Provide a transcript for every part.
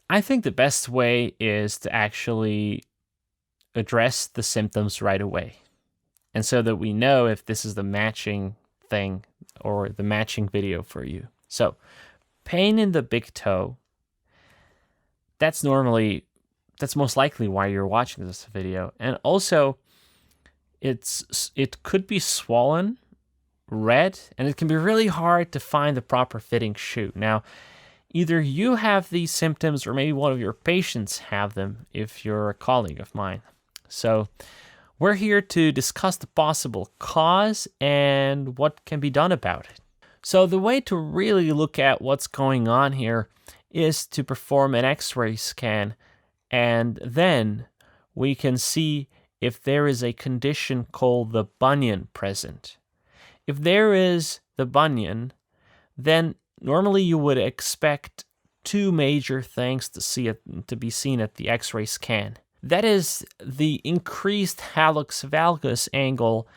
I think the best way is to actually address the symptoms right away. And so that we know if this is the matching thing or the matching video for you. So, pain in the big toe, that's most likely why you're watching this video. And also, it could be swollen, red, and it can be really hard to find the proper fitting shoe. Now, either you have these symptoms or maybe one of your patients have them if you're a colleague of mine. So we're here to discuss the possible cause and what can be done about it. So the way to really look at what's going on here is to perform an X-ray scan, and then we can see if there is a condition called the bunion present. If there is the bunion, then normally you would expect two major things to be seen at the X-ray scan. That is the increased hallux valgus angle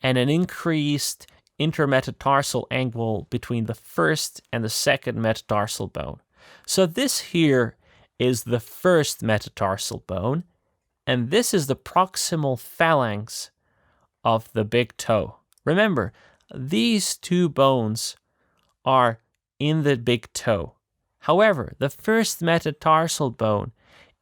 and an increased intermetatarsal angle between the first and the second metatarsal bone. So this here is the first metatarsal bone, and this is the proximal phalanx of the big toe. Remember, these two bones are in the big toe. However, the first metatarsal bone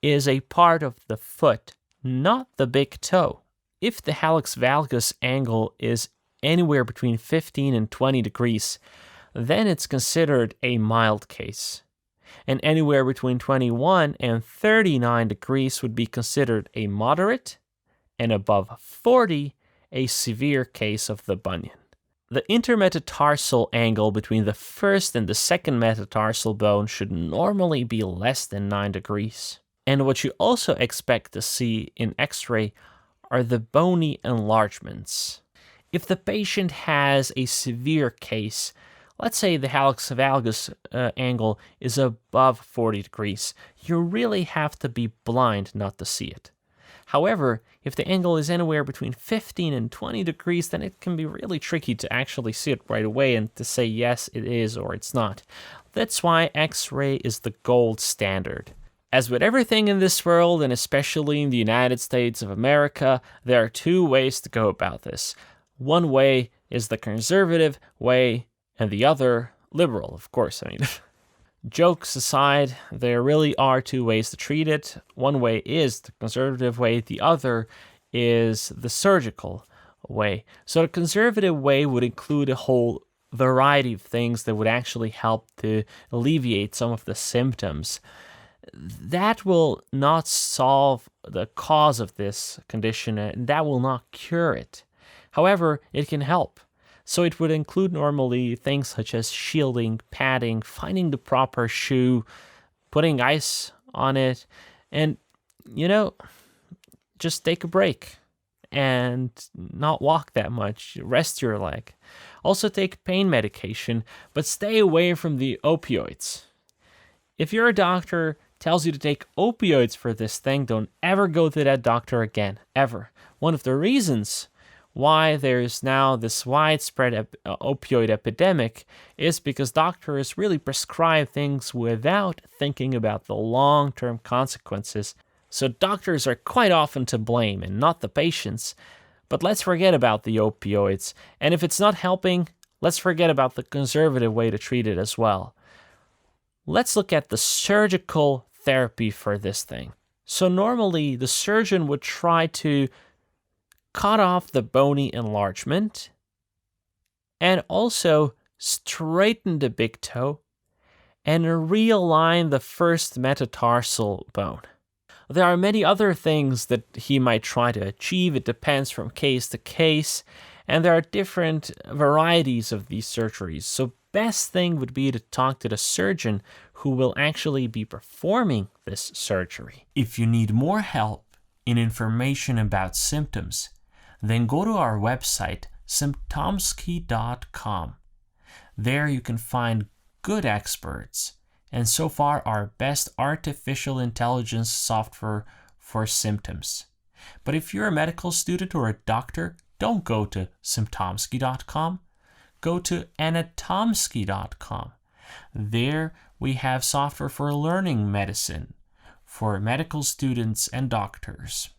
is a part of the foot, not the big toe. If the hallux valgus angle is anywhere between 15 and 20 degrees, then it's considered a mild case. And anywhere between 21 and 39 degrees would be considered a moderate, and above 40, a severe case of the bunion. The intermetatarsal angle between the first and the second metatarsal bone should normally be less than 9 degrees. And what you also expect to see in X-ray are the bony enlargements. If the patient has a severe case, let's say the hallux valgus angle is above 40 degrees, you really have to be blind not to see it. However, if the angle is anywhere between 15 and 20 degrees, then it can be really tricky to actually see it right away and to say yes, it is or it's not. That's why X-ray is the gold standard. As with everything in this world, and especially in the United States of America, there are two ways to go about this. One way is the conservative way, and the other, liberal, of course. Jokes aside, there really are two ways to treat it. One way is the conservative way, the other is the surgical way. So the conservative way would include a whole variety of things that would actually help to alleviate some of the symptoms. That will not solve the cause of this condition, and that will not cure it. However, it can help. So it would include normally things such as shielding, padding, finding the proper shoe, putting ice on it, and, just take a break and not walk that much. Rest your leg. Also take pain medication, but stay away from the opioids. If your doctor tells you to take opioids for this thing, don't ever go to that doctor again, ever. One of the reasons why there's now this widespread opioid epidemic is because doctors really prescribe things without thinking about the long-term consequences. So doctors are quite often to blame and not the patients. But let's forget about the opioids. And if it's not helping, let's forget about the conservative way to treat it as well. Let's look at the surgical therapy for this thing. So normally the surgeon would try to cut off the bony enlargement and also straighten the big toe and realign the first metatarsal bone. There are many other things that he might try to achieve. It depends from case to case, and there are different varieties of these surgeries. So best thing would be to talk to the surgeon who will actually be performing this surgery. If you need more help in information about symptoms, then go to our website, Symptomsky.com. There you can find good experts, and so far our best artificial intelligence software for symptoms. But if you're a medical student or a doctor, don't go to Symptomsky.com. Go to Anatomsky.com. There We have software for learning medicine for medical students and doctors.